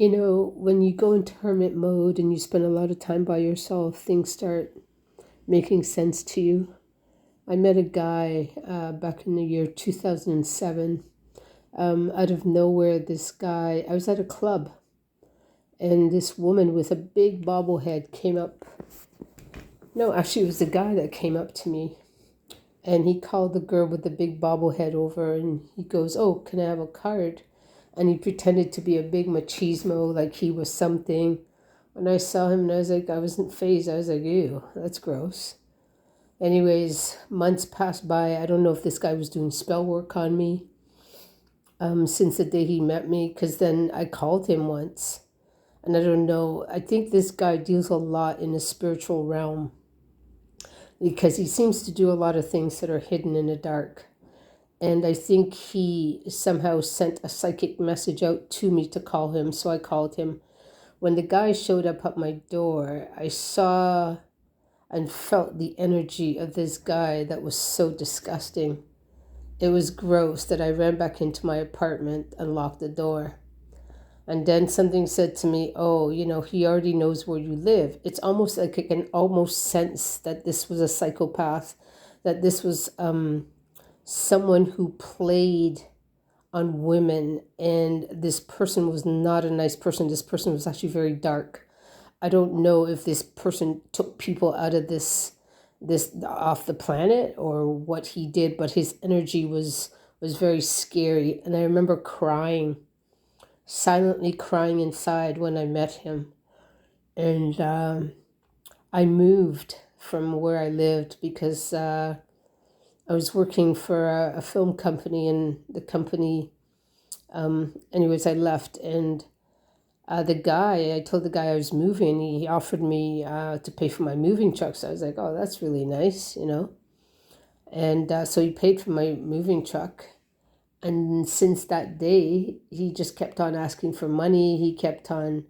When you go into hermit mode and you spend a lot of time by yourself, things start making sense to you. I met a guy back in the year 2007. Out of nowhere, this guy, I was at a club, and this woman with a big bobblehead came up. No, actually, it was the guy that came up to me, and he called the girl with the big bobblehead over, and he goes, "Oh, can I have a card?" And he pretended to be a big machismo, like he was something. When I saw him, and I wasn't phased. I was like, ew, that's gross. Anyways, months passed by. I don't know if this guy was doing spell work on me since the day he met me, because then I called him once. And I don't know, I think this guy deals a lot in the spiritual realm because he seems to do a lot of things that are hidden in the dark. And I think he somehow sent a psychic message out to me to call him, so I called him. When the guy showed up at my door, I saw and felt the energy of this guy that was so disgusting. It was gross that I ran back into my apartment and locked the door. And then something said to me, "Oh, he already knows where you live." It's almost like I can almost sense that this was a psychopath, that this was someone who played on women, and this person was not a nice person. This person was actually very dark. I don't know if this person took people out of this off the planet or what he did, but his energy was very scary. And I remember crying, silently crying inside when I met him. And I moved from where I lived because I was working for a film company, and the company, anyways, I left. And I told the guy I was moving. He offered me to pay for my moving truck. So I was like, "Oh, that's really nice. And so he paid for my moving truck. And since that day, he just kept on asking for money. He kept on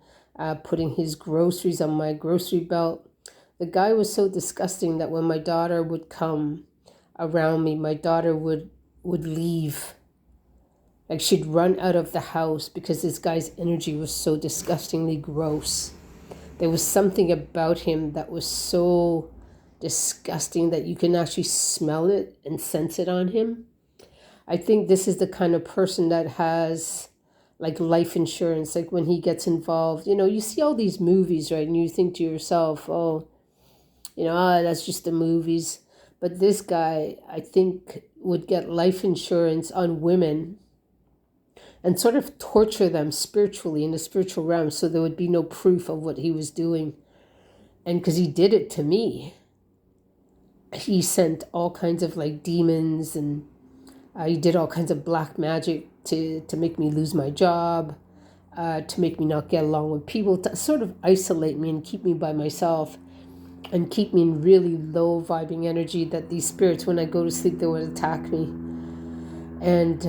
putting his groceries on my grocery belt. The guy was so disgusting that when my daughter would come around me, my daughter would leave. Like she'd run out of the house because this guy's energy was so disgustingly gross. There was something about him that was so disgusting that you can actually smell it and sense it on him. I think this is the kind of person that has like life insurance, like when he gets involved, you see all these movies, right? And you think to yourself, oh, that's just the movies. But this guy, I think, would get life insurance on women and sort of torture them spiritually in the spiritual realm so there would be no proof of what he was doing. And because he did it to me, he sent all kinds of like demons, and he did all kinds of black magic to make me lose my job, to make me not get along with people, to sort of isolate me and keep me by myself and keep me in really low vibing energy, that these spirits, when I go to sleep, they would attack me. And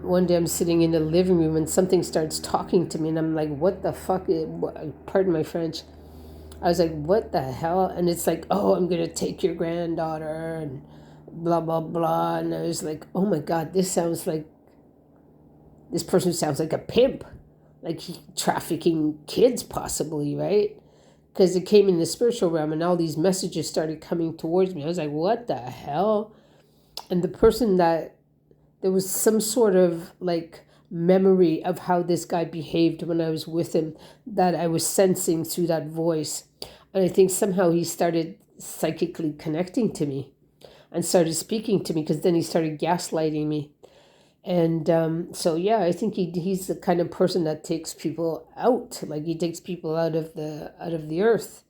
one day I'm sitting in the living room and something starts talking to me, and I'm like, what the fuck? Pardon my French. I was like, what the hell? And it's like, "Oh, I'm going to take your granddaughter," and blah, blah, blah. And I was like, oh my God, this person sounds like a pimp, like he trafficking kids possibly, right? Because it came in the spiritual realm and all these messages started coming towards me. I was like, what the hell? And the person that there was some sort of like memory of how this guy behaved when I was with him that I was sensing through that voice. And I think somehow he started psychically connecting to me and started speaking to me, because then he started gaslighting me. And so, yeah, I think he's the kind of person that takes people out, like he takes people out of the earth,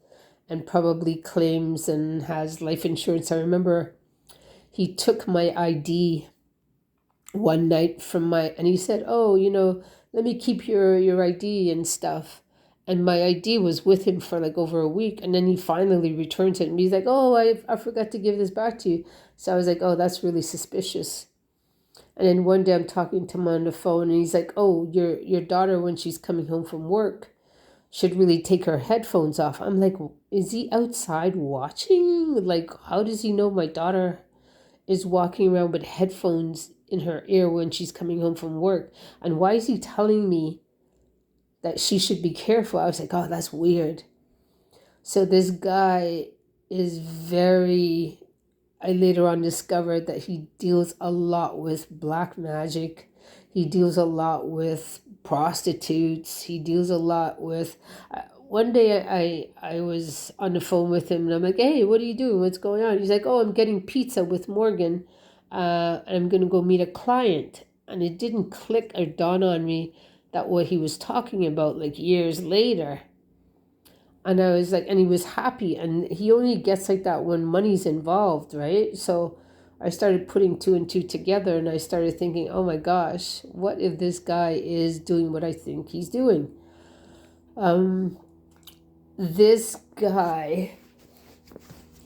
and probably claims and has life insurance. I remember he took my ID one night and he said, "Oh, let me keep your ID and stuff." And my ID was with him for like over a week, and then he finally returns it, and he's like, "Oh, I forgot to give this back to you." So I was like, "Oh, that's really suspicious." And then one day I'm talking to him on the phone, and he's like, "Oh, your daughter, when she's coming home from work, should really take her headphones off." I'm like, is he outside watching? Like, how does he know my daughter is walking around with headphones in her ear when she's coming home from work? And why is he telling me that she should be careful. I was like, oh, that's weird. So this guy is very, I later on discovered that he deals a lot with black magic. He deals a lot with prostitutes. He deals a lot with. One day I was on the phone with him and I'm like, hey, what are you doing? What's going on? He's like, oh, I'm getting pizza with Morgan. I'm going to go meet a client. And it didn't click or dawn on me that what he was talking about like years later. And I was like, and he was happy. And he only gets like that when money's involved, right? So I started putting two and two together and I started thinking, oh my gosh, what if this guy is doing what I think he's doing? This guy,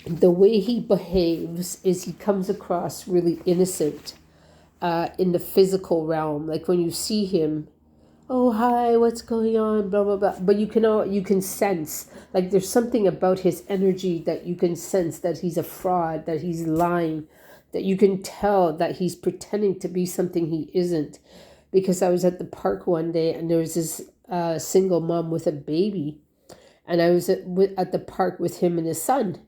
the way he behaves is he comes across really innocent in the physical realm. Like when you see him, oh hi, what's going on, blah blah blah. But you can sense, like there's something about his energy that you can sense that he's a fraud, that he's lying, that you can tell that he's pretending to be something he isn't. Because I was at the park one day and there was this single mom with a baby, and I was at the park with him and his son,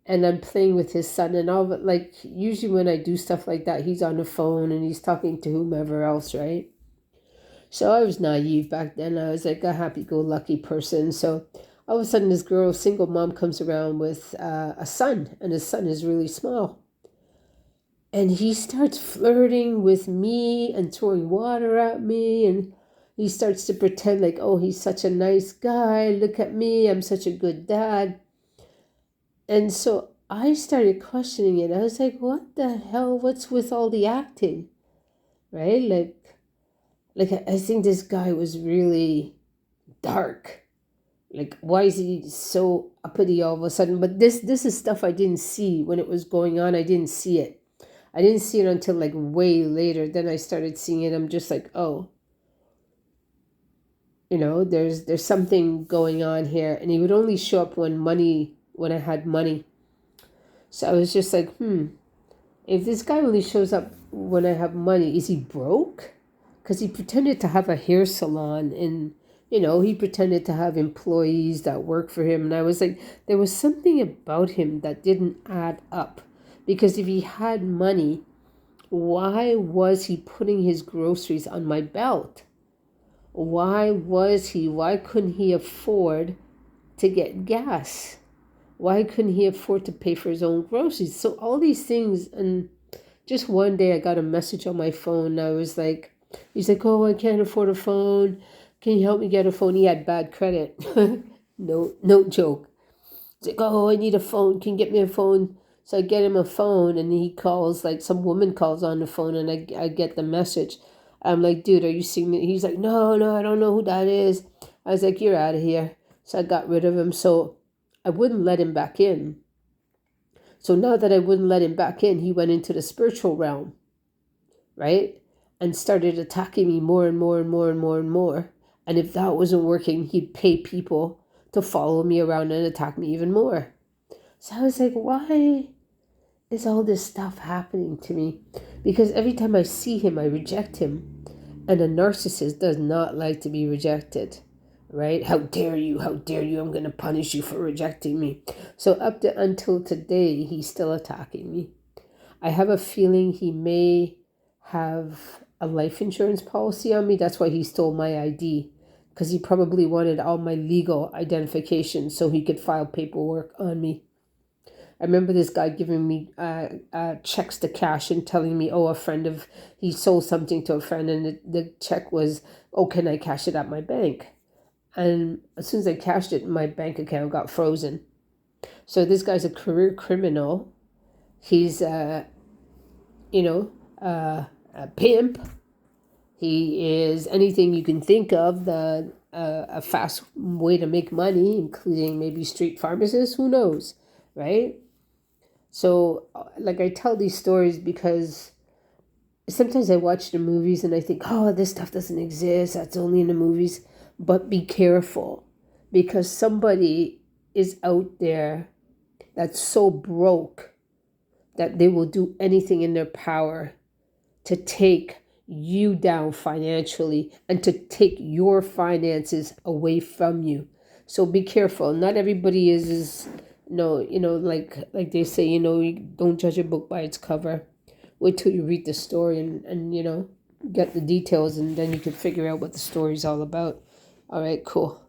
and I'm playing with his son and all. But like usually when I do stuff like that, he's on the phone and he's talking to whomever else, right? So I was naive back then. I was like a happy-go-lucky person. So all of a sudden, this girl, single mom, comes around with a son, and his son is really small. And he starts flirting with me and throwing water at me, and he starts to pretend like, oh, he's such a nice guy. Look at me. I'm such a good dad. And so I started questioning it. I was like, what the hell? What's with all the acting? Right? Like I think this guy was really dark. Like, why is he so uppity all of a sudden? But this is stuff I didn't see when it was going on. I didn't see it. I didn't see it until like way later. Then I started seeing it. I'm just like, oh, there's something going on here. And he would only show up when I had money. So I was just like, if this guy only shows up when I have money, is he broke? Because he pretended to have a hair salon and, he pretended to have employees that work for him. And I was like, there was something about him that didn't add up. Because if he had money, why was he putting his groceries on my belt? Why couldn't he afford to get gas? Why couldn't he afford to pay for his own groceries? So all these things, and just one day I got a message on my phone. I was like, he's like, oh, I can't afford a phone. Can you help me get a phone? He had bad credit. No joke. He's like, oh, I need a phone. Can you get me a phone? So I get him a phone and he calls, like some woman calls on the phone and I get the message. I'm like, dude, are you seeing me? He's like, no, I don't know who that is. I was like, you're out of here. So I got rid of him. So I wouldn't let him back in. So now that I wouldn't let him back in, he went into the spiritual realm, right? And started attacking me more and more and more and more and more. And if that wasn't working, he'd pay people to follow me around and attack me even more. So I was like, why is all this stuff happening to me? Because every time I see him, I reject him. And a narcissist does not like to be rejected, right? How dare you? How dare you? I'm going to punish you for rejecting me. So until today, he's still attacking me. I have a feeling he may have a life insurance policy on me. That's why he stole my ID, because he probably wanted all my legal identification so he could file paperwork on me. I remember this guy giving me checks to cash and telling me, oh, he sold something to a friend, and the check was, oh, can I cash it at my bank? And as soon as I cashed it, my bank account got frozen. So this guy's a career criminal. He's, a pimp. He is anything you can think of, a fast way to make money, including maybe street pharmacists, who knows, right? So, like, I tell these stories because sometimes I watch the movies and I think, oh, this stuff doesn't exist. That's only in the movies. But be careful, because somebody is out there that's so broke that they will do anything in their power to take you down financially and to take your finances away from you. So be careful. Not everybody is no, like they say, you don't judge a book by its cover. Wait till you read the story and get the details, and then you can figure out what the story's all about. All right, cool.